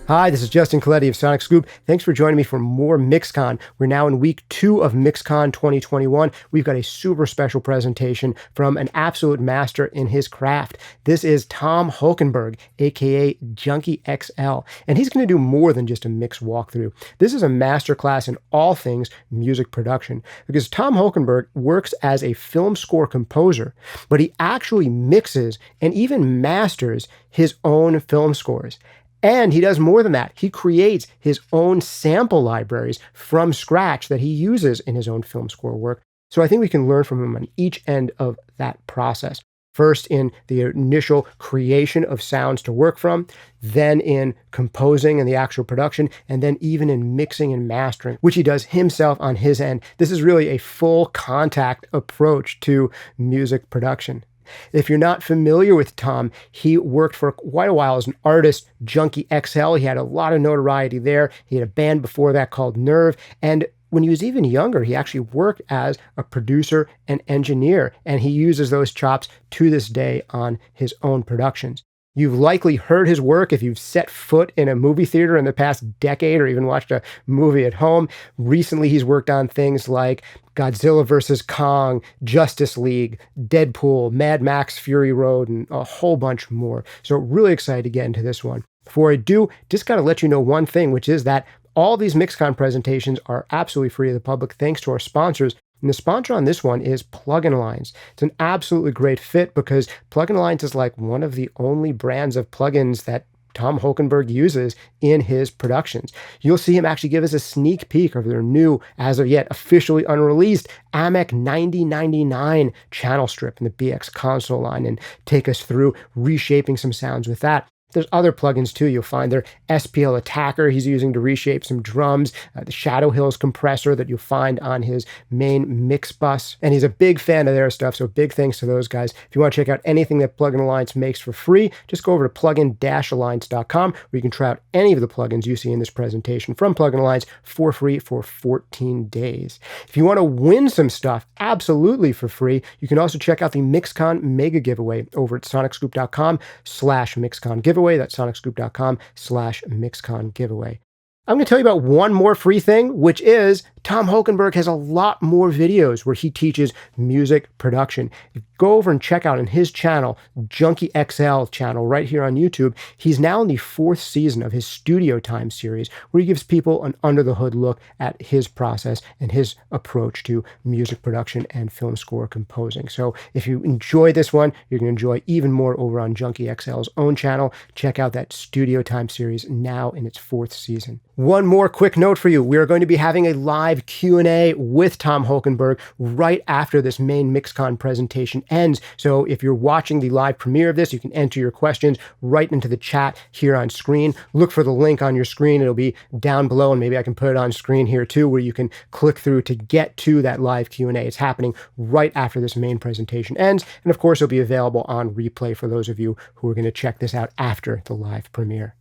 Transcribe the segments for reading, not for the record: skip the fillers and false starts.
Hi, this is Justin Coletti of Sonic Scoop. Thanks for joining me for more MixCon. We're now in week 2 of MixCon 2021. We've got a super special presentation from an absolute master in his craft. This is Tom Holkenborg, aka Junkie XL, and he's going to do more than just a mix walkthrough. This is a masterclass in all things music production, because Tom Holkenborg works as a film score composer, but he actually mixes and even masters his own film scores. And he does more than that. He creates his own sample libraries from scratch that he uses in his own film score work. So I think we can learn from him on each end of that process. First in the initial creation of sounds to work from, then in composing and the actual production, and then even in mixing and mastering, which he does himself on his end. This is really a full contact approach to music production. If you're not familiar with Tom, he worked for quite a while as an artist, Junkie XL. He had a lot of notoriety there. He had a band before that called Nerve. And when he was even younger, he actually worked as a producer and engineer. And he uses those chops to this day on his own productions. You've likely heard his work if you've set foot in a movie theater in the past decade or even watched a movie at home. Recently, he's worked on things like Godzilla vs. Kong, Justice League, Deadpool, Mad Max Fury Road, and a whole bunch more. So really excited to get into this one. Before I do, just got to let you know one thing, which is that all these MixCon presentations are absolutely free to the public thanks to our sponsors. And the sponsor on this one is Plugin Alliance. It's an absolutely great fit because Plugin Alliance is like one of the only brands of plugins that Tom Holkenborg uses in his productions. You'll see him actually give us a sneak peek of their new, as of yet officially unreleased, Amek 9099 channel strip in the BX console line and take us through reshaping some sounds with that. There's other plugins too. You'll find their SPL Attacker he's using to reshape some drums, the Shadow Hills compressor that you'll find on his main mix bus. And he's a big fan of their stuff, so big thanks to those guys. If you want to check out anything that Plugin Alliance makes for free, just go over to plugin-alliance.com where you can try out any of the plugins you see in this presentation from Plugin Alliance for free for 14 days. If you want to win some stuff absolutely for free, you can also check out the MixCon Mega Giveaway over at sonicscoop.com/MixCon Giveaway. That's sonicscoop.com/MixCon Giveaway. I'm going to tell you about one more free thing, which is Tom Holkenborg has a lot more videos where he teaches music production. Go over and check out in his channel, Junkie XL channel right here on YouTube. He's now in the 4th season of his Studio Time series, where he gives people an under-the-hood look at his process and his approach to music production and film score composing. So if you enjoy this one, you're going to enjoy even more over on Junkie XL's own channel. Check out that Studio Time series now in its 4th season. One more quick note for you. We are going to be having a live Q&A with Tom Holkenborg right after this main MixCon presentation ends. So if you're watching the live premiere of this, you can enter your questions right into the chat here on screen. Look for the link on your screen. It'll be down below, and maybe I can put it on screen here too, where you can click through to get to that live Q&A. It's happening right after this main presentation ends. And of course, it'll be available on replay for those of you who are going to check this out after the live premiere.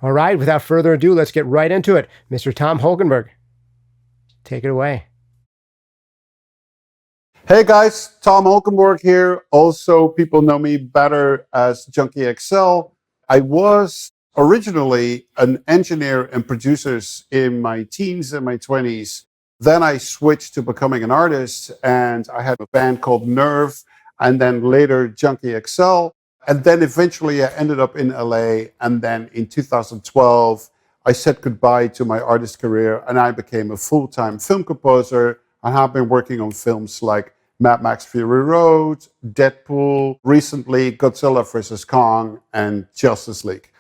All right, without further ado, let's get right into it. Mr. Tom Holkenborg, take it away. Hey guys, Tom Holkenborg here. Also, people know me better as Junkie XL. I was originally an engineer and producer in my teens and my 20s. Then I switched to becoming an artist, and I had a band called Nerve, and then later Junkie XL. And then eventually I ended up in LA. And then in 2012, I said goodbye to my artist career and I became a full-time film composer. And have been working on films like Mad Max Fury Road, Deadpool, recently Godzilla vs. Kong, and Justice League.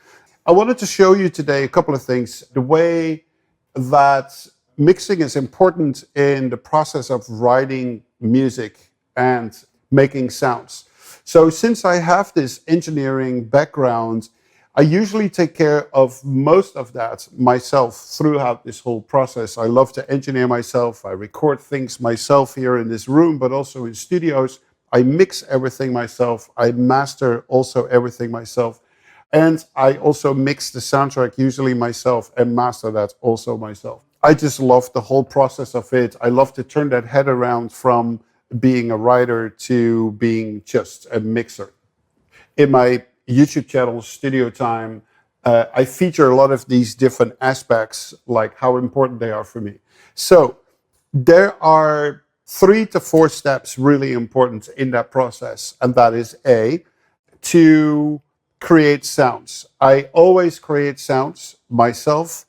I wanted to show you today a couple of things. The way that mixing is important in the process of writing music and making sounds. So since I have this engineering background, I usually take care of most of that myself throughout this whole process. I love to engineer myself. I record things myself here in this room, but also in studios. I mix everything myself. I master also everything myself. And I also mix the soundtrack usually myself and master that also myself. I just love the whole process of it. I love to turn that head around from being a writer to being just a mixer. In my YouTube channel, Studio Time, I feature a lot of these different aspects, like how important they are for me. So there are 3 to 4 steps really important in that process. And that is A, to create sounds. I always create sounds myself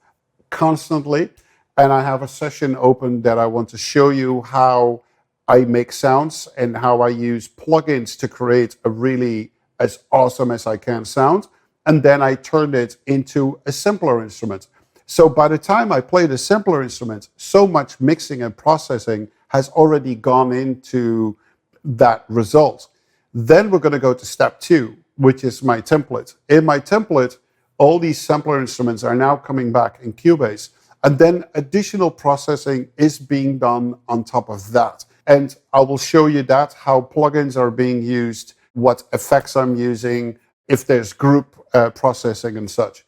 constantly. And I have a session open that I want to show you how I make sounds and how I use plugins to create a really as awesome as I can sound. And then I turn it into a simpler instrument. So by the time I play the simpler instrument, so much mixing and processing has already gone into that result. Then we're going to go to step 2, which is my template. In my template, all these sampler instruments are now coming back in Cubase. And then additional processing is being done on top of that. And I will show you that, how plugins are being used, what effects I'm using, if there's group processing and such.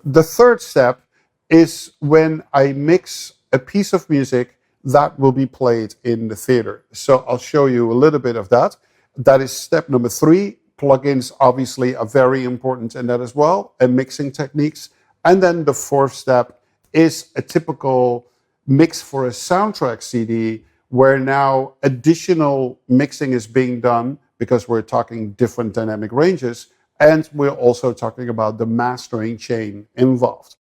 The third step is when I mix a piece of music that will be played in the theater. So I'll show you a little bit of that. That is step number 3. Plugins obviously are very important in that as well, and mixing techniques. And then the 4th step is a typical mix for a soundtrack CD, where now additional mixing is being done because we're talking different dynamic ranges, and we're also talking about the mastering chain involved.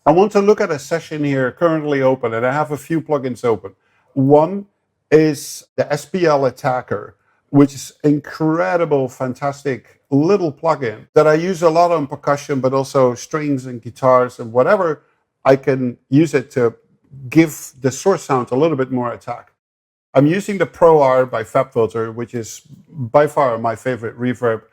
I want to look at a session here currently open, and I have a few plugins open. One is the SPL Attacker, which is incredible, fantastic little plugin that I use a lot on percussion, but also strings and guitars and whatever. I can use it to give the source sound a little bit more attack. I'm using the Pro R by FabFilter, which is by far my favorite reverb.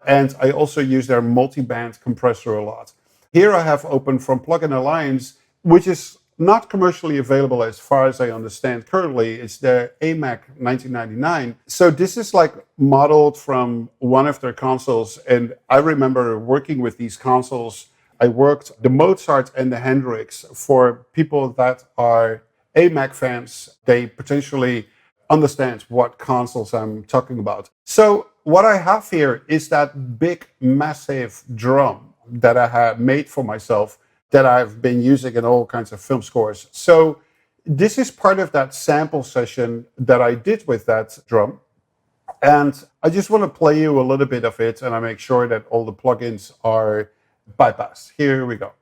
And I also use their multi-band compressor a lot. Here I have open from Plugin Alliance, which is not commercially available as far as I understand currently. It's the Amek 1999. So this is like modeled from one of their consoles. And I remember working with these consoles. I worked the Mozart and the Hendrix. For people that are Amek fans, they potentially understand what consoles I'm talking about. So what I have here is that big, massive drum that I have made for myself that I've been using in all kinds of film scores. So this is part of that sample session that I did with that drum. And I just want to play you a little bit of it, and I make sure that all the plugins are bypassed. Here we go.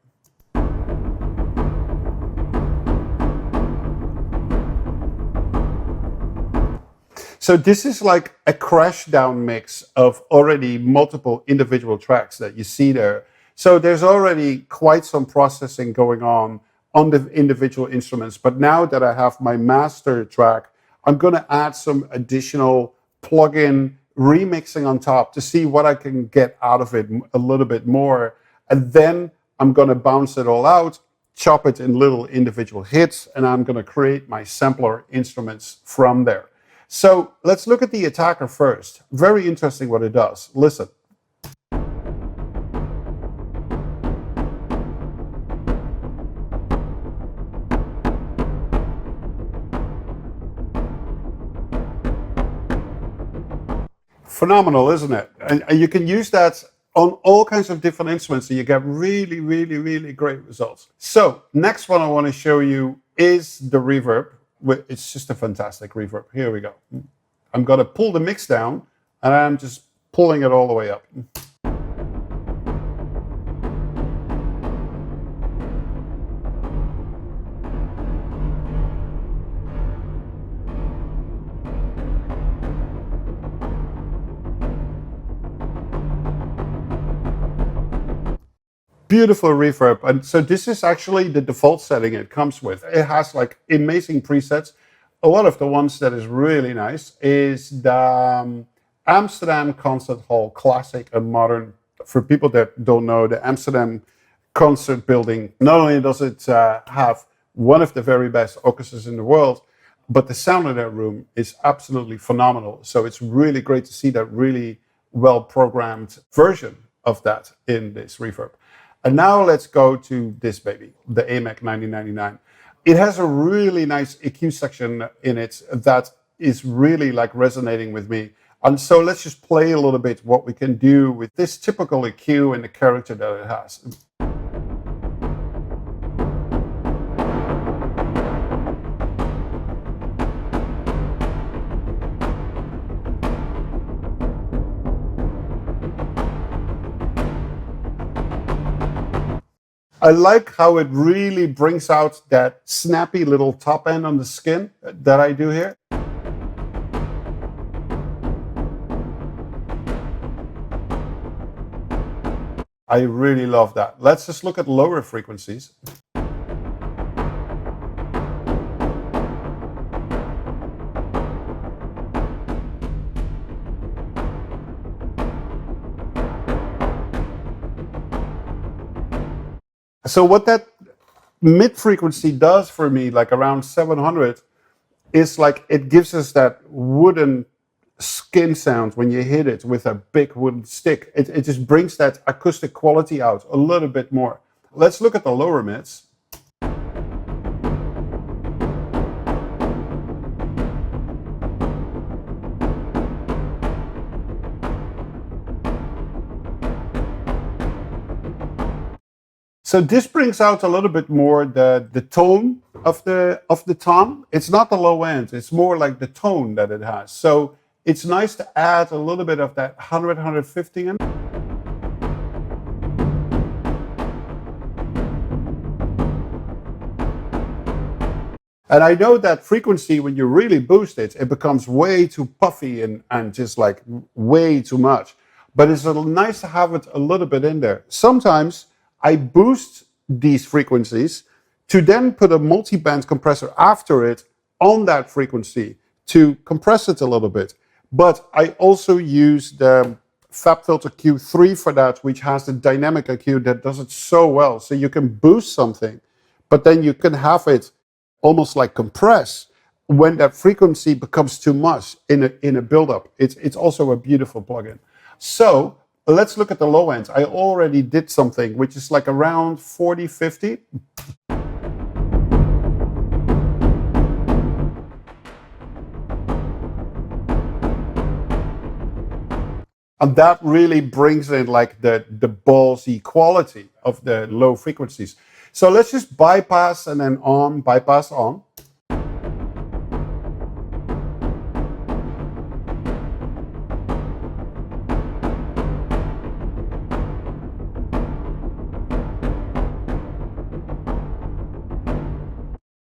So this is like a crash down mix of already multiple individual tracks that you see there. So there's already quite some processing going on the individual instruments. But now that I have my master track, I'm going to add some additional plugin remixing on top to see what I can get out of it a little bit more. And then I'm going to bounce it all out, chop it in little individual hits, and I'm going to create my sampler instruments from there. So let's look at the Attacker first. Very interesting what it does. Listen. Phenomenal, isn't it? And you can use that on all kinds of different instruments, so you get really, really, really great results. So next one I want to show you is the reverb. It's just a fantastic reverb. Here we go. I'm going to pull the mix down, and I'm just pulling it all the way up. Beautiful reverb. And so this is actually the default setting it comes with. It has like amazing presets. A lot of the ones that is really nice is the Amsterdam Concert Hall Classic and Modern. For people that don't know, the Amsterdam Concert Building, not only does it have one of the very best orchestras in the world, but the sound in that room is absolutely phenomenal. So it's really great to see that really well-programmed version of that in this reverb. And now let's go to this baby, the Amek 1999. It has a really nice EQ section in it that is really like resonating with me. And so let's just play a little bit what we can do with this typical EQ and the character that it has. I like how it really brings out that snappy little top end on the skin that I do here. I really love that. Let's just look at lower frequencies. So what that mid frequency does for me, like around 700, is like it gives us that wooden skin sound when you hit it with a big wooden stick. It just brings that acoustic quality out a little bit more. Let's look at the lower mids. So this brings out a little bit more the tone of the tom. It's not the low end, it's more like the tone that it has. So it's nice to add a little bit of that 100, 150 in. And I know that frequency, when you really boost it, it becomes way too puffy and just like way too much. But it's nice to have it a little bit in there. Sometimes I boost these frequencies to then put a multi-band compressor after it on that frequency to compress it a little bit. But I also use the FabFilter Q3 for that, which has the dynamic EQ that does it so well. So you can boost something, but then you can have it almost like compress when that frequency becomes too much in a buildup. It's also a beautiful plugin. So let's look at the low end. I already did something which is like around 40, 50. And that really brings in like the ballsy quality of the low frequencies. So let's just bypass and then on, bypass on.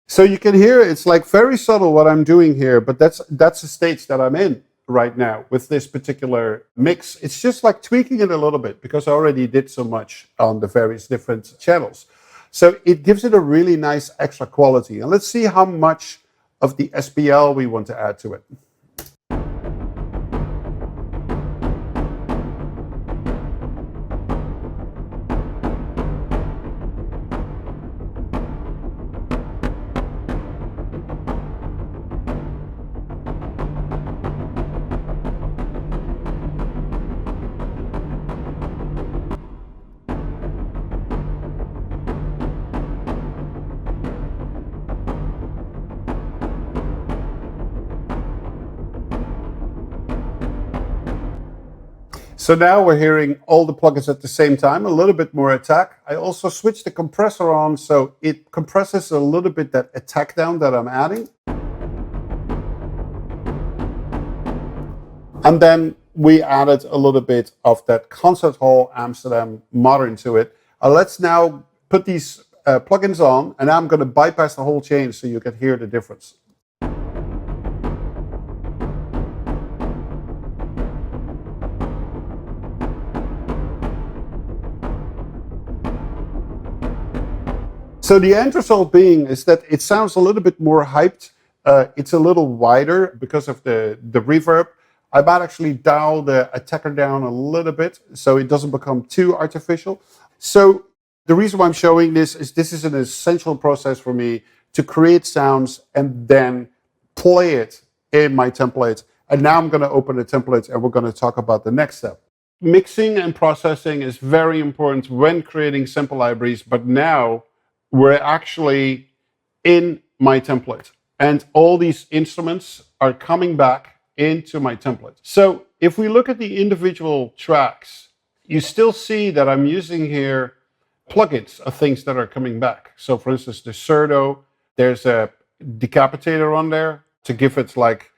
So you can hear it's like very subtle what I'm doing here, but that's the stage that I'm in right now with this particular mix. It's just like tweaking it a little bit because I already did so much on the various different channels. So it gives it a really nice extra quality. And let's see how much of the SPL we want to add to it. So now we're hearing all the plugins at the same time, a little bit more attack. I also switched the compressor on, so it compresses a little bit that attack down that I'm adding. And then we added a little bit of that Concert Hall Amsterdam modern to it. Let's now put these plugins on, and I'm going to bypass the whole change so you can hear the difference. So the end result being is that it sounds a little bit more hyped. It's a little wider because of the reverb. I might actually dial the attacker down a little bit so it doesn't become too artificial. So the reason why I'm showing this is an essential process for me to create sounds and then play it in my template. And now I'm going to open the template and we're going to talk about the next step. Mixing and processing is very important when creating sample libraries, but now we're actually in my template and all these instruments are coming back into my template. So if we look at the individual tracks, you still see that I'm using here plugins of things that are coming back. So for instance, the Surdo, there's a decapitator on there to give it like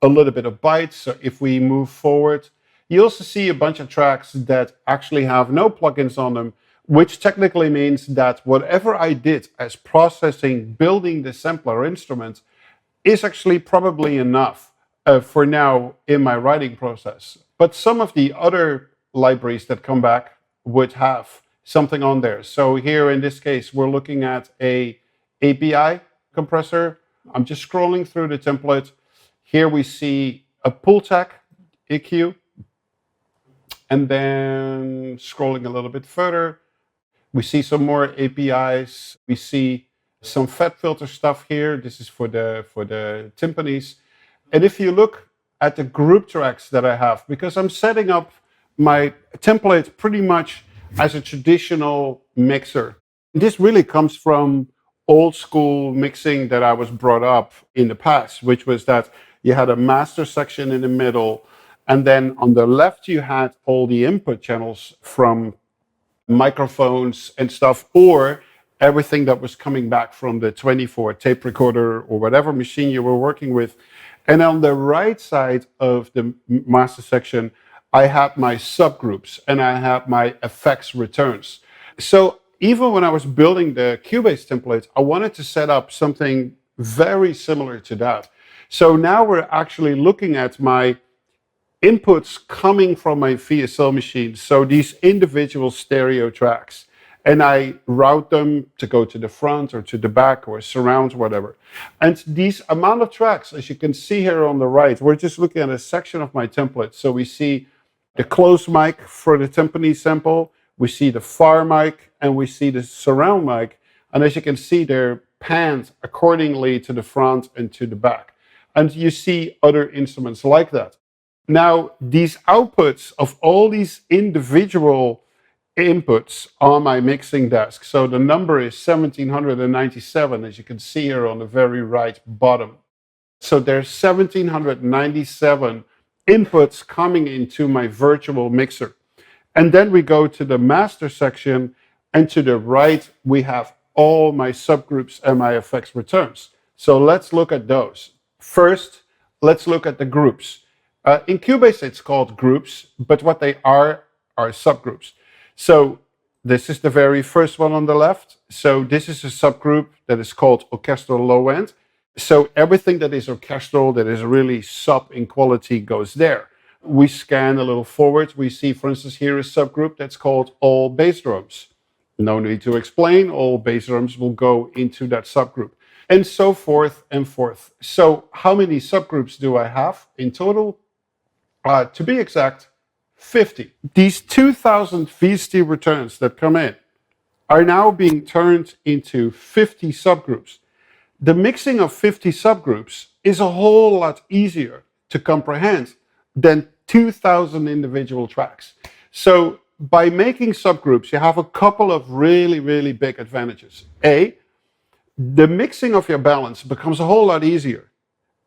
a little bit of bite. So if we move forward, you also see a bunch of tracks that actually have no plugins on them, which technically means that whatever I did as processing, building the sampler instrument is actually probably enough for now in my writing process. But some of the other libraries that come back would have something on there. So here in this case, we're looking at a API compressor. I'm just scrolling through the template. Here we see a pull tag EQ. And then scrolling a little bit further, we see some more APIs. We see some fat filter stuff here. This is for the timpanis. And if you look at the group tracks that I have, because I'm setting up my template pretty much as a traditional mixer. This really comes from old school mixing that I was brought up in the past, which was that you had a master section in the middle, and then on the left you had all the input channels from microphones and stuff, or everything that was coming back from the 24 tape recorder or whatever machine you were working with. And on the right side of the master section, I had my subgroups and I had my effects returns. So even when I was building the Cubase template, I wanted to set up something very similar to that. So now we're actually looking at my inputs coming from my VSL machine. So these individual stereo tracks, and I route them to go to the front or to the back or surround, whatever. And these amount of tracks, as you can see here on the right, we're just looking at a section of my template. So we see the close mic for the timpani sample, we see the far mic, and we see the surround mic. And as you can see, they're panned accordingly to the front and to the back. And you see other instruments like that. Now, these outputs of all these individual inputs on my mixing desk, so the number is 1797, as you can see here on the very right bottom. So there's 1797 inputs coming into my virtual mixer. And then we go to the master section, and to the right, we have all my subgroups and my effects returns. So let's look at those. First, let's look at the groups. In Cubase, it's called groups, but what they are subgroups. So this is the very first one on the left. So this is a subgroup that is called orchestral low end. So everything that is orchestral, that is really sub in quality, goes there. We scan a little forward. We see, for instance, here a subgroup that's called all bass drums. No need to explain, all bass drums will go into that subgroup. And so forth and forth. So how many subgroups do I have in total? To be exact, 50. These 2000 VST returns that come in are now being turned into 50 subgroups. The mixing of 50 subgroups is a whole lot easier to comprehend than 2000 individual tracks. So by making subgroups, you have a couple of really, really big advantages. A, the mixing of your balance becomes a whole lot easier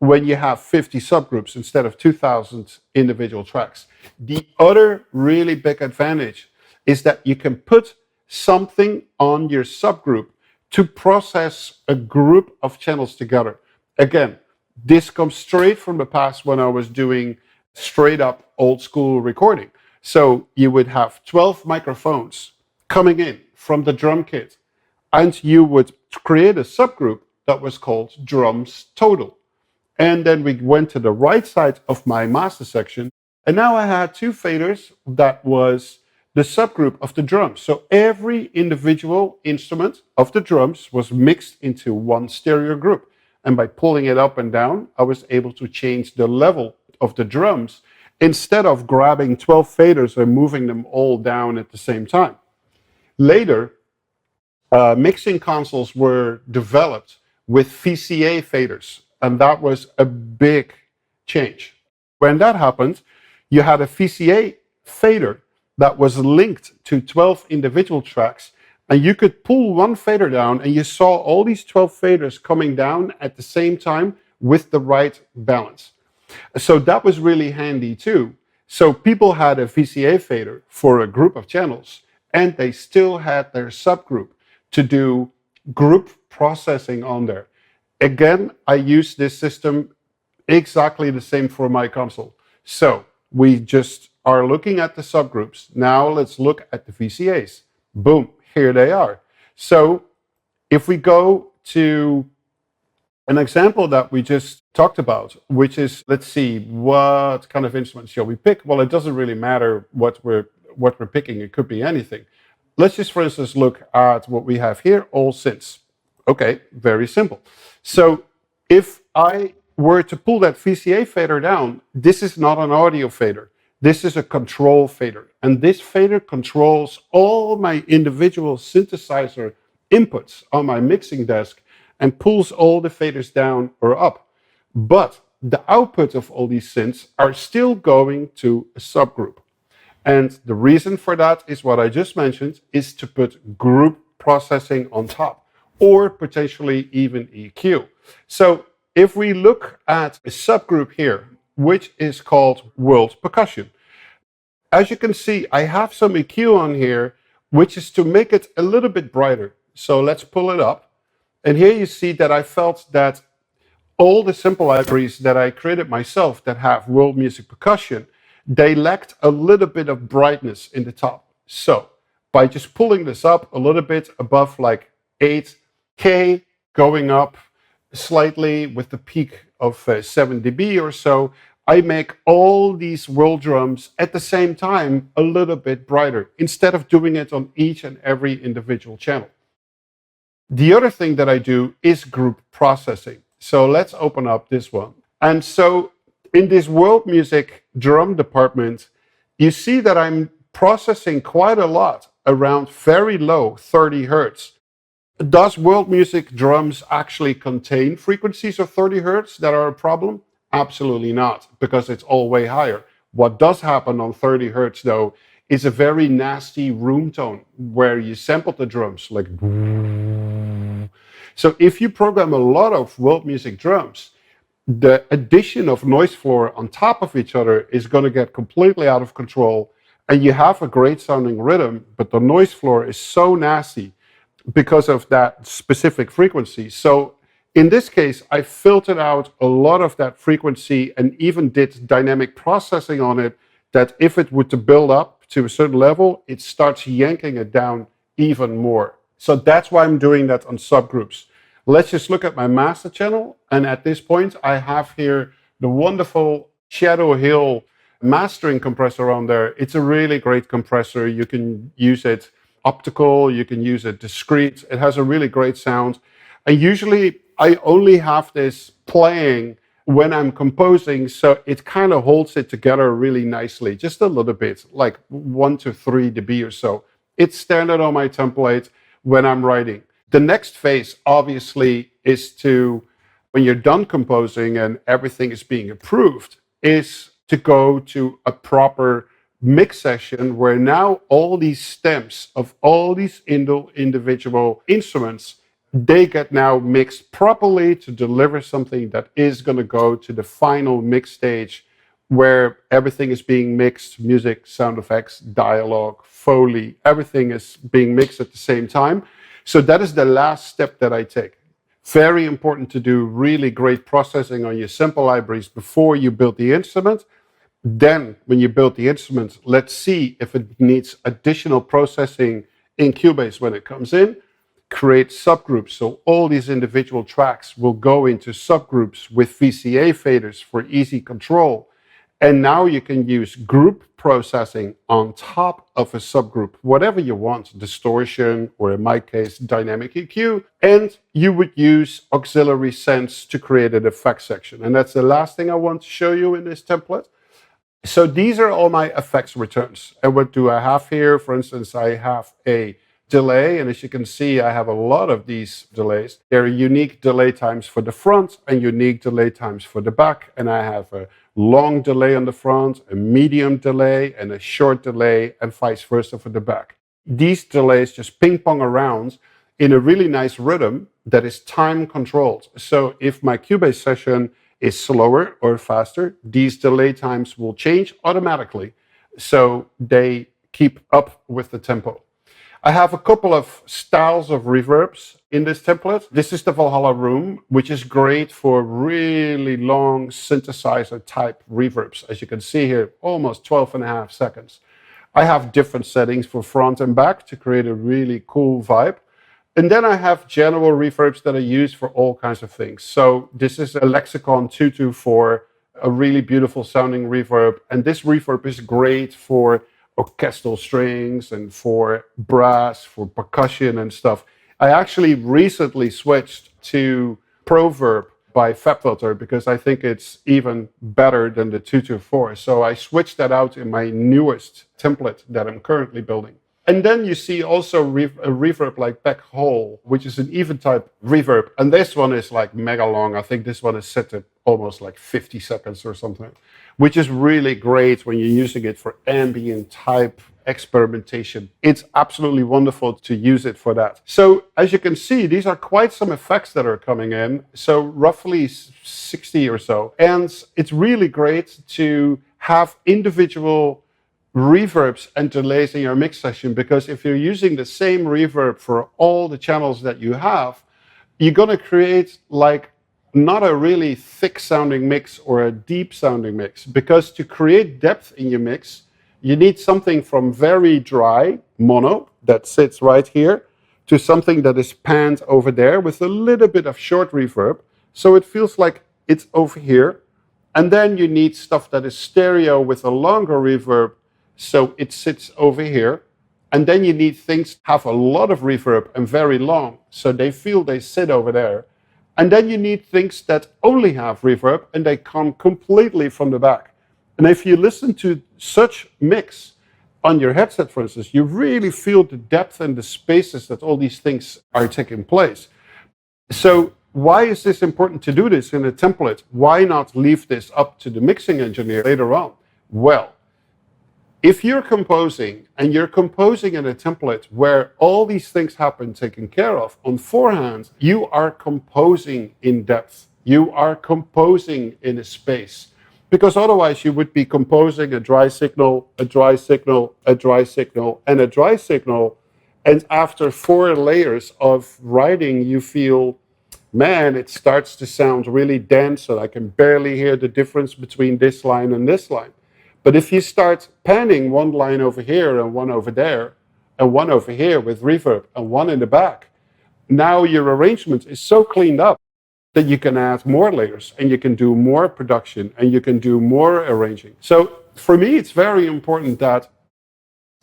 when you have 50 subgroups instead of 2000 individual tracks. The other really big advantage is that you can put something on your subgroup to process a group of channels together. Again, this comes straight from the past when I was doing straight up old school recording. So you would have 12 microphones coming in from the drum kit, and you would create a subgroup that was called drums total. And then we went to the right side of my master section, and now I had two faders that was the subgroup of the drums. So every individual instrument of the drums was mixed into one stereo group. And by pulling it up and down, I was able to change the level of the drums instead of grabbing 12 faders and moving them all down at the same time. Later, mixing consoles were developed with VCA faders, and that was a big change. When that happened, you had a VCA fader that was linked to 12 individual tracks, and you could pull one fader down and you saw all these 12 faders coming down at the same time with the right balance. So that was really handy too. So people had a VCA fader for a group of channels, and they still had their subgroup to do group processing on there. Again, I use this system exactly the same for my console. So we just are looking at the subgroups. Now let's look at the VCAs. Boom, here they are. So if we go to an example that we just talked about, which is, let's see, what kind of instrument shall we pick? Well, it doesn't really matter what we're picking. It could be anything. Let's just, for instance, look at what we have here, all synths. Okay, very simple. So if I were to pull that VCA fader down, this is not an audio fader. This is a control fader. And this fader controls all my individual synthesizer inputs on my mixing desk and pulls all the faders down or up. But the output of all these synths are still going to a subgroup. And the reason for that is what I just mentioned, is to put group processing on top, or potentially even EQ. So if we look at a subgroup here, which is called world percussion, as you can see, I have some EQ on here, which is to make it a little bit brighter. So let's pull it up. And here you see that I felt that all the sample libraries that I created myself that have world music percussion, they lacked a little bit of brightness in the top. So by just pulling this up a little bit above like 8K, going up slightly with the peak of 7 dB or so, I make all these world drums at the same time a little bit brighter, instead of doing it on each and every individual channel. The other thing that I do is group processing. So let's open up this one. And so in this world music drum department, you see that I'm processing quite a lot around very low 30 hertz. Does world music drums actually contain frequencies of 30 hertz that are a problem? Absolutely not, because it's all way higher. What does happen on 30 hertz though is a very nasty room tone where you sample the drums like. So if you program a lot of world music drums, the addition of noise floor on top of each other is going to get completely out of control, and you have a great sounding rhythm, but the noise floor is so nasty because of that specific frequency. So in this case, I filtered out a lot of that frequency and even did dynamic processing on it, that if it were to build up to a certain level, it starts yanking it down even more. So that's why I'm doing that on subgroups. Let's just look at my master channel. And at this point, I have here the wonderful Shadow Hill mastering compressor on there. It's a really great compressor. You can use it optical, you can use it discrete. It has a really great sound. And usually I only have this playing when I'm composing, so it kind of holds it together really nicely, just a little bit, like 1 to 3 dB or so. It's standard on my template when I'm writing. The next phase, obviously, is to, when you're done composing and everything is being approved, is to go to a proper mix session where now all these stems of all these individual instruments, they get now mixed properly to deliver something that is going to go to the final mix stage where everything is being mixed, music, sound effects, dialogue, Foley, everything is being mixed at the same time. So that is the last step that I take. Very important to do really great processing on your sample libraries before you build the instrument. Then when you build the instrument, let's see if it needs additional processing in Cubase when it comes in. Create subgroups, so all these individual tracks will go into subgroups with VCA faders for easy control. And now you can use group processing on top of a subgroup, whatever you want, distortion, or in my case, dynamic EQ. And you would use auxiliary sense to create an effect section. And that's the last thing I want to show you in this template. So these are all my effects returns. And what do I have here? For instance, I have a delay, and as you can see, I have a lot of these delays. There are unique delay times for the front and unique delay times for the back, and I have a long delay on the front, a medium delay, and a short delay, and vice versa for the back. These delays just ping pong around in a really nice rhythm that is time controlled. So if my Cubase session is slower or faster, these delay times will change automatically, so they keep up with the tempo. I have a couple of styles of reverbs in this template. This is the Valhalla Room, which is great for really long synthesizer type reverbs. As you can see here, almost 12.5 seconds. I have different settings for front and back to create a really cool vibe. And then I have general reverbs that I use for all kinds of things. So this is a Lexicon 224, a really beautiful sounding reverb. And this reverb is great for orchestral strings and for brass, for percussion and stuff. I actually recently switched to Proverb by FabFilter because I think it's even better than the 224. So I switched that out in my newest template that I'm currently building. And then you see also a reverb like Back Hole, which is an even type reverb. And this one is like mega long. I think this one is set to almost like 50 seconds or something, which is really great when you're using it for ambient type experimentation. It's absolutely wonderful to use it for that. So as you can see, these are quite some effects that are coming in. So roughly 60 or so. And it's really great to have individual reverbs and delays in your mix session, because if you're using the same reverb for all the channels that you have, you're going to create like not a really thick sounding mix or a deep sounding mix. Because to create depth in your mix, you need something from very dry mono that sits right here to something that is panned over there with a little bit of short reverb, so it feels like it's over here. And then you need stuff that is stereo with a longer reverb, so it sits over here. And then you need things that have a lot of reverb and very long, so they feel they sit over there. And then you need things that only have reverb and they come completely from the back. And if you listen to such mix on your headset, for instance, you really feel the depth and the spaces that all these things are taking place. So why is this important to do this in a template? Why not leave this up to the mixing engineer later on? Well, if you're composing and you're composing in a template where all these things have been taken care of on forehand, you are composing in depth. You are composing in a space. Because otherwise you would be composing a dry signal, a dry signal, a dry signal, and a dry signal. And after 4 layers of writing, you feel, man, it starts to sound really dense and I can barely hear the difference between this line and this line. But if you start panning one line over here and one over there, and one over here with reverb and one in the back, now your arrangement is so cleaned up that you can add more layers and you can do more production and you can do more arranging. So for me, it's very important that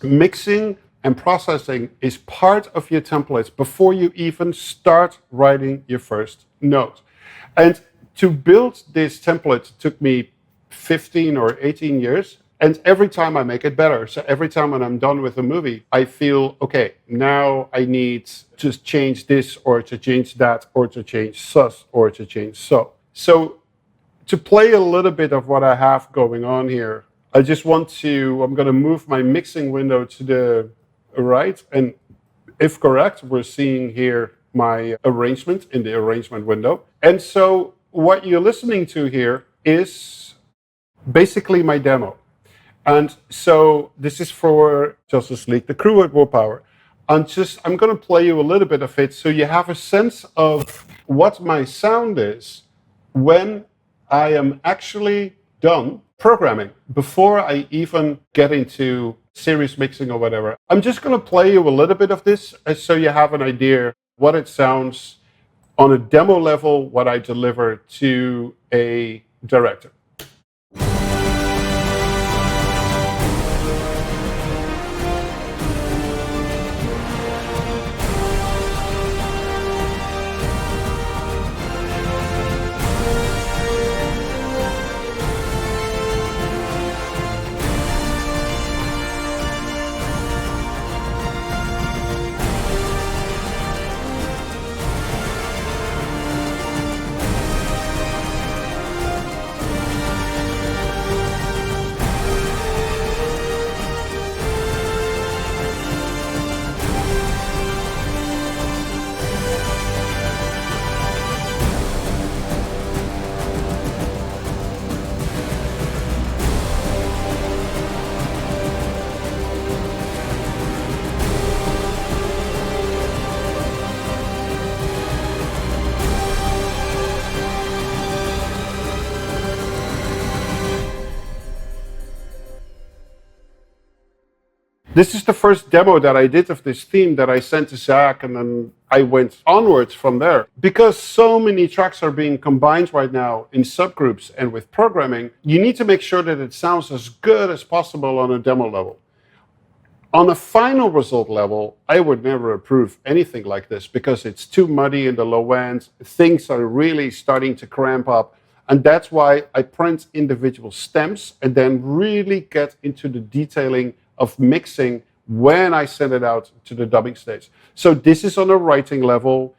mixing and processing is part of your templates before you even start writing your first note. And to build this template took me 15 or 18 years. And every time I make it better. So every time when I'm done with a movie, I feel, okay, now I need to change this or to change that or to change sus or to change so. So to play a little bit of what I have going on here, I'm going to move my mixing window to the right. And if correct, we're seeing here my arrangement in the arrangement window. And so what you're listening to here is basically my demo. And so this is for Justice League, the crew at War Power. I'm going to play you a little bit of it so you have a sense of what my sound is when I am actually done programming, before I even get into series mixing or whatever. I'm just going to play you a little bit of this so you have an idea what it sounds on a demo level, what I deliver to a director. This is the first demo that I did of this theme that I sent to Zach, and then I went onwards from there. Because so many tracks are being combined right now in subgroups and with programming, you need to make sure that it sounds as good as possible on a demo level. On a final result level, I would never approve anything like this because it's too muddy in the low end. Things are really starting to cramp up. And that's why I print individual stems and then really get into the detailing of mixing when I send it out to the dubbing stage. So this is on a writing level.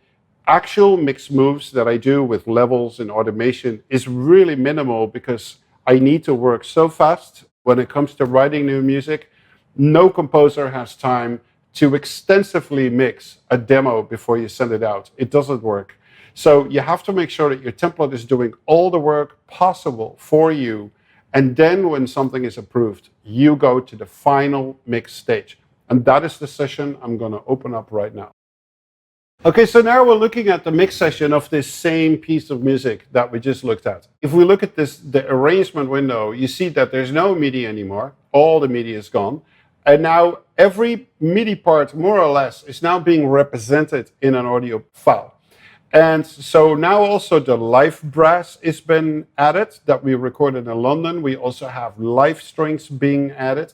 Actual mix moves that I do with levels and automation is really minimal because I need to work so fast when it comes to writing new music. No composer has time to extensively mix a demo before you send it out. It doesn't work. So you have to make sure that your template is doing all the work possible for you. And then when something is approved, you go to the final mix stage. And that is the session I'm going to open up right now. Okay, so now we're looking at the mix session of this same piece of music that we just looked at. If we look at this, the arrangement window, you see that there's no MIDI anymore. All the MIDI is gone. And now every MIDI part, more or less, is now being represented in an audio file. And so now also the live brass has been added that we recorded in London. We also have live strings being added.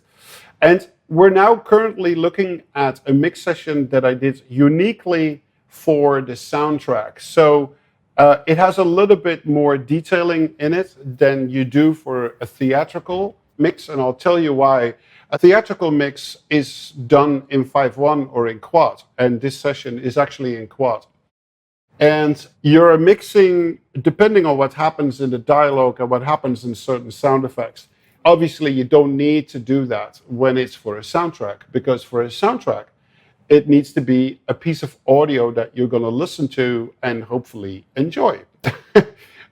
And we're now currently looking at a mix session that I did uniquely for the soundtrack. So it has a little bit more detailing in it than you do for a theatrical mix, and I'll tell you why. A theatrical mix is done in 5/1 or in quad, and this session is actually in quad. And you're mixing depending on what happens in the dialogue and what happens in certain sound effects. Obviously, you don't need to do that when it's for a soundtrack, because for a soundtrack, it needs to be a piece of audio that you're going to listen to and hopefully enjoy.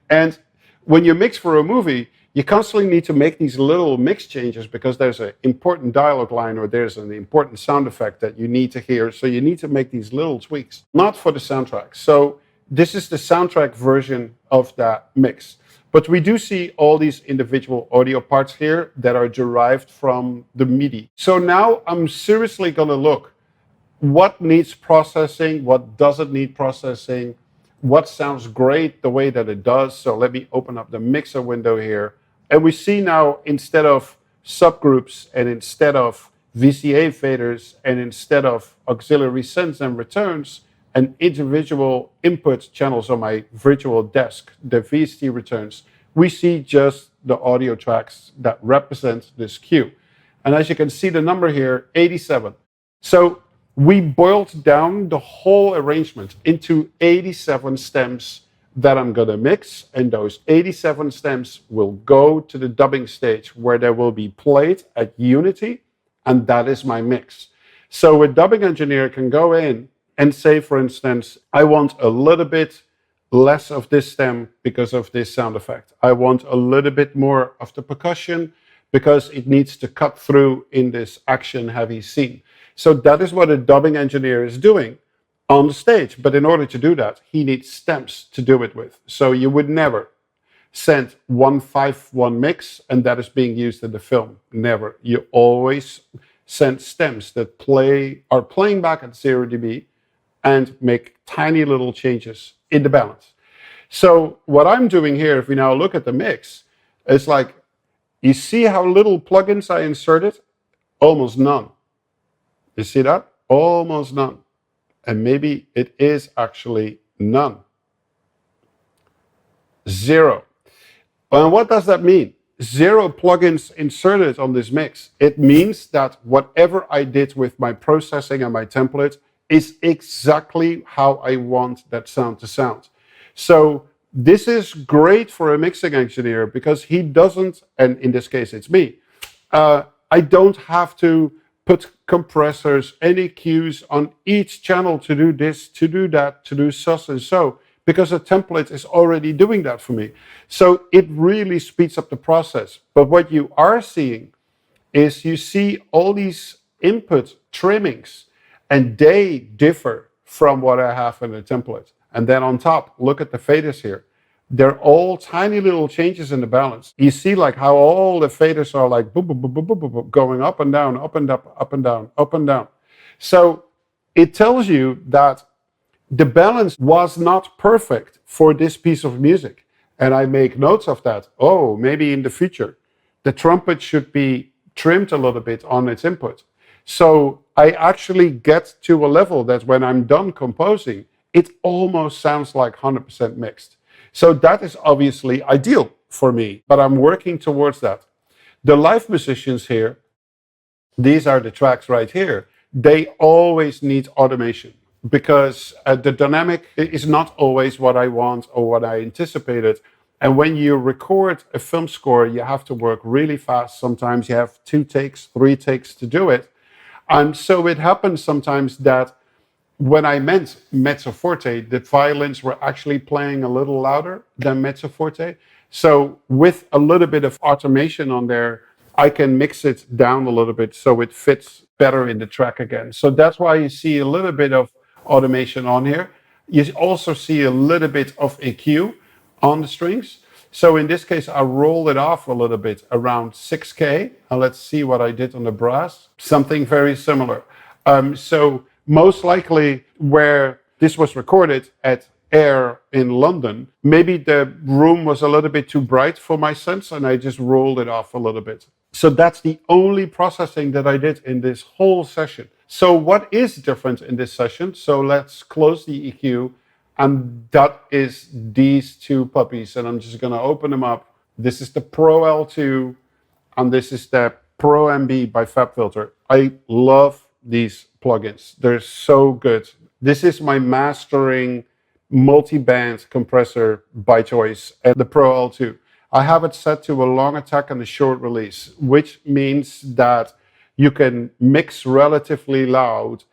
And when you mix for a movie, you constantly need to make these little mix changes because there's an important dialogue line or there's an important sound effect that you need to hear. So you need to make these little tweaks, not for the soundtrack. So this is the soundtrack version of that mix. But we do see all these individual audio parts here that are derived from the MIDI. So now I'm seriously going to look what needs processing, what doesn't need processing, what sounds great the way that it does. So let me open up the mixer window here. And we see now, instead of subgroups and instead of VCA faders and instead of auxiliary sends and returns and individual input channels on my virtual desk, the VST returns, we see just the audio tracks that represent this cue. And as you can see the number here, 87. So we boiled down the whole arrangement into 87 stems that I'm going to mix, and those 87 stems will go to the dubbing stage where they will be played at Unity, and that is my mix. So a dubbing engineer can go in and say, for instance, I want a little bit less of this stem because of this sound effect. I want a little bit more of the percussion because it needs to cut through in this action-heavy scene. So that is what a dubbing engineer is doing on the stage. But in order to do that, he needs stems to do it with. So you would never send 1/5/1 mix and that is being used in the film. Never. You always send stems that are playing back at 0 dB and make tiny little changes in the balance. So what I'm doing here, if we now look at the mix, it's like, you see how little plugins I inserted? Almost none. You see that? Almost none. And maybe it is actually none. 0. And what does that mean? 0 plugins inserted on this mix. It means that whatever I did with my processing and my template is exactly how I want that sound to sound. So this is great for a mixing engineer because he doesn't, and in this case it's me, I don't have to put compressors, any EQs on each channel to do this, to do that, to do sus and so, because a template is already doing that for me. So it really speeds up the process. But what you are seeing is you see all these input trimmings, and they differ from what I have in the template. And then on top, look at the faders here. they're all tiny little changes in the balance. You see like how all the faders are like boop, boop, boop, boop, boop, boop, boop, going up and down, up and up, up and down, up and down. So it tells you that the balance was not perfect for this piece of music. And I make notes of that. Oh, maybe in the future, the trumpet should be trimmed a little bit on its input. So I actually get to a level that when I'm done composing, it almost sounds like 100% mixed. So that is obviously ideal for me, but I'm working towards that. The live musicians here, these are the tracks right here, they always need automation because the dynamic is not always what I want or what I anticipated. And when you record a film score, you have to work really fast. Sometimes you have 2 takes, 3 takes to do it. And so it happens sometimes that when I meant mezzo forte, the violins were actually playing a little louder than mezzo forte. So with a little bit of automation on there, I can mix it down a little bit so it fits better in the track again. So that's why you see a little bit of automation on here. You also see a little bit of EQ on the strings. So in this case, I rolled it off a little bit around 6K. And let's see what I did on the brass. Something very similar. So most likely where this was recorded at Air in London, maybe the room was a little bit too bright for my sense and I just rolled it off a little bit. So that's the only processing that I did in this whole session. So what is different in this session? So let's close the EQ, and that is these 2 puppies, and I'm just going to open them up. This is the Pro L2, and this is the Pro MB by FabFilter. I love these plugins. They're so good. This is my mastering multi-band compressor by choice, and the Pro L2. I have it set to a long attack and a short release, which means that you can mix relatively loud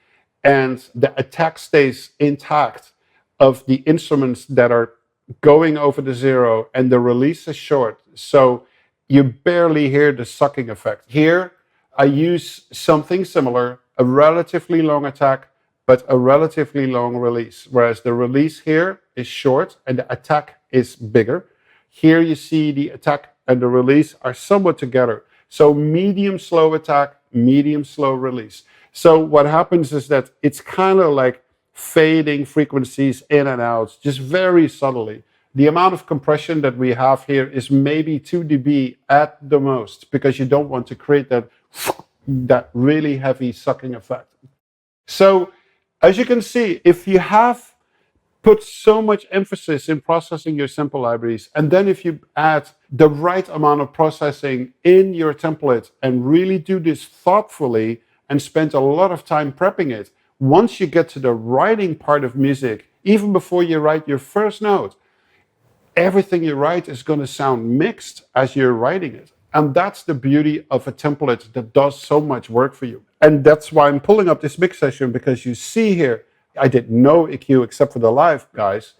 and the attack stays intact of the instruments that are going over the 0 and the release is short. So you barely hear the sucking effect. Here, I use something similar, a relatively long attack, but a relatively long release, whereas the release here is short and the attack is bigger. Here you see the attack and the release are somewhat together. So medium slow attack, medium slow release. So what happens is that it's kind of like fading frequencies in and out, just very subtly. The amount of compression that we have here is maybe 2 dB at the most, because you don't want to create that really heavy sucking effect. So as you can see, if you have put so much emphasis in processing your sample libraries, and then if you add the right amount of processing in your template and really do this thoughtfully and spend a lot of time prepping it, once you get to the writing part of music, even before you write your first note, everything you write is going to sound mixed as you're writing it. And that's the beauty of a template that does so much work for you. And that's why I'm pulling up this mix session, because you see here, I did no EQ except for the live guys,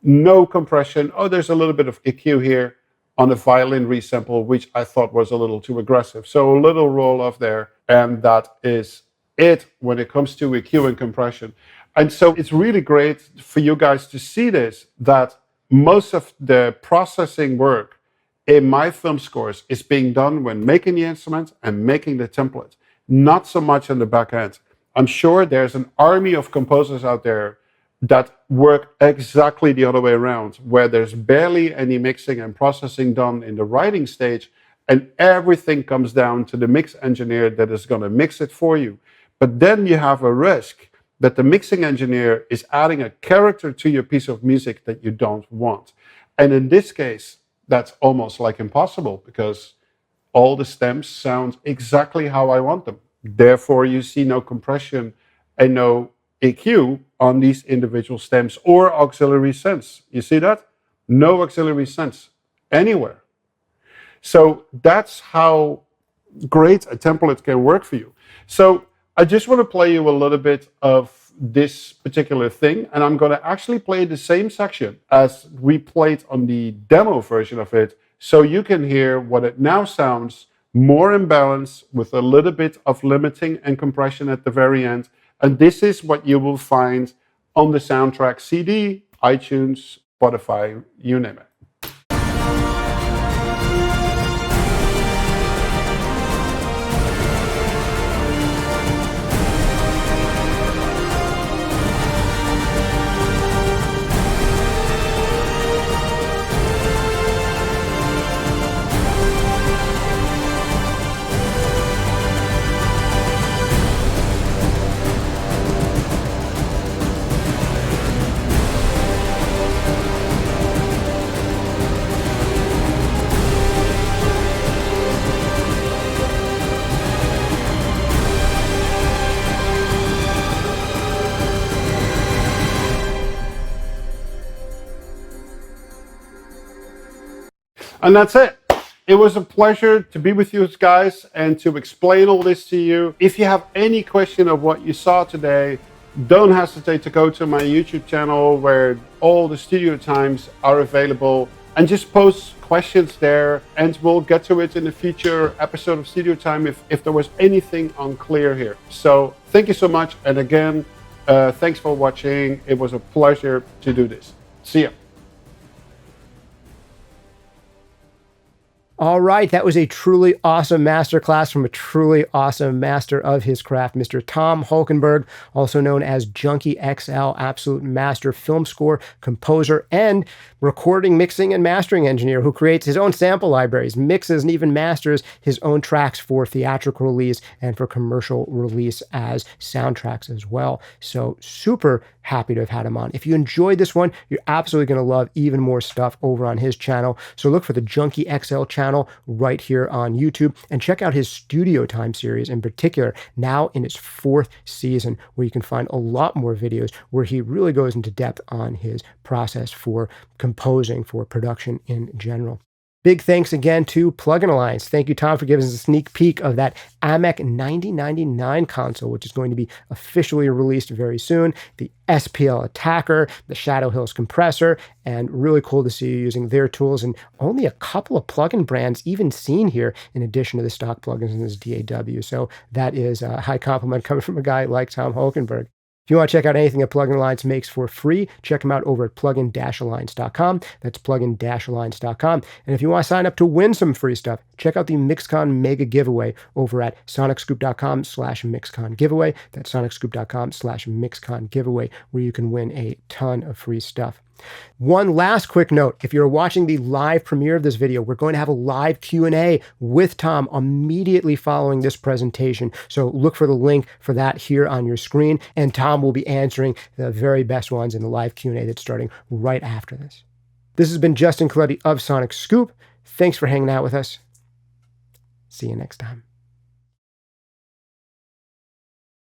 no compression. Oh, there's a little bit of EQ here on a violin resample, which I thought was a little too aggressive. So a little roll off there, and that is it when it comes to EQ and compression. And so it's really great for you guys to see this, that most of the processing work in my film scores is being done when making the instrument and making the template, not so much on the back end. I'm sure there's an army of composers out there that work exactly the other way around, where there's barely any mixing and processing done in the writing stage, and everything comes down to the mix engineer that is going to mix it for you. But then you have a risk that the mixing engineer is adding a character to your piece of music that you don't want. And in this case, that's almost like impossible, because all the stems sound exactly how I want them. Therefore, you see no compression and no EQ on these individual stems or auxiliary sense. You see that? No auxiliary sense anywhere. So that's how great a template can work for you. So I just want to play you a little bit of this particular thing, and I'm going to actually play the same section as we played on the demo version of it, so you can hear what it now sounds more in balance with a little bit of limiting and compression at the very end. And this is what you will find on the soundtrack CD, iTunes, Spotify, you name it. And that's it. It was a pleasure to be with you guys and to explain all this to you. If you have any question of what you saw today, don't hesitate to go to my YouTube channel where all the studio times are available, and just post questions there, and we'll get to it in a future episode of Studio Time if there was anything unclear here. So thank you so much. And again, thanks for watching. It was a pleasure to do this. See ya. All right, that was a truly awesome masterclass from a truly awesome master of his craft, Mr. Tom Holkenborg, also known as Junkie XL, absolute master film score, composer, and recording, mixing, and mastering engineer who creates his own sample libraries, mixes, and even masters his own tracks for theatrical release and for commercial release as soundtracks as well. So super happy to have had him on. If you enjoyed this one, you're absolutely going to love even more stuff over on his channel. So look for the Junkie XL channel right here on YouTube, and check out his Studio Time series in particular, now in its 4th season, where you can find a lot more videos where he really goes into depth on his process for composing, for production in general. Big thanks again to Plugin Alliance. Thank you, Tom, for giving us a sneak peek of that Amek 9099 console, which is going to be officially released very soon. The SPL Attacker, the Shadow Hills Compressor, and really cool to see you using their tools, and only a couple of plugin brands even seen here in addition to the stock plugins in this DAW. So that is a high compliment coming from a guy like Tom Holkenborg. If you want to check out anything that Plugin Alliance makes for free, check them out over at plugin-alliance.com. That's plugin-alliance.com. And if you want to sign up to win some free stuff, check out the MixCon Mega Giveaway over at sonicscoop.com/MixCon Giveaway. That's sonicscoop.com/MixCon Giveaway, where you can win a ton of free stuff. One last quick note, if you're watching the live premiere of this video, we're going to have a live Q&A with Tom immediately following this presentation. So look for the link for that here on your screen, and Tom will be answering the very best ones in the live Q&A that's starting right after this. This has been Justin Coletti of Sonic Scoop. Thanks for hanging out with us. See you next time.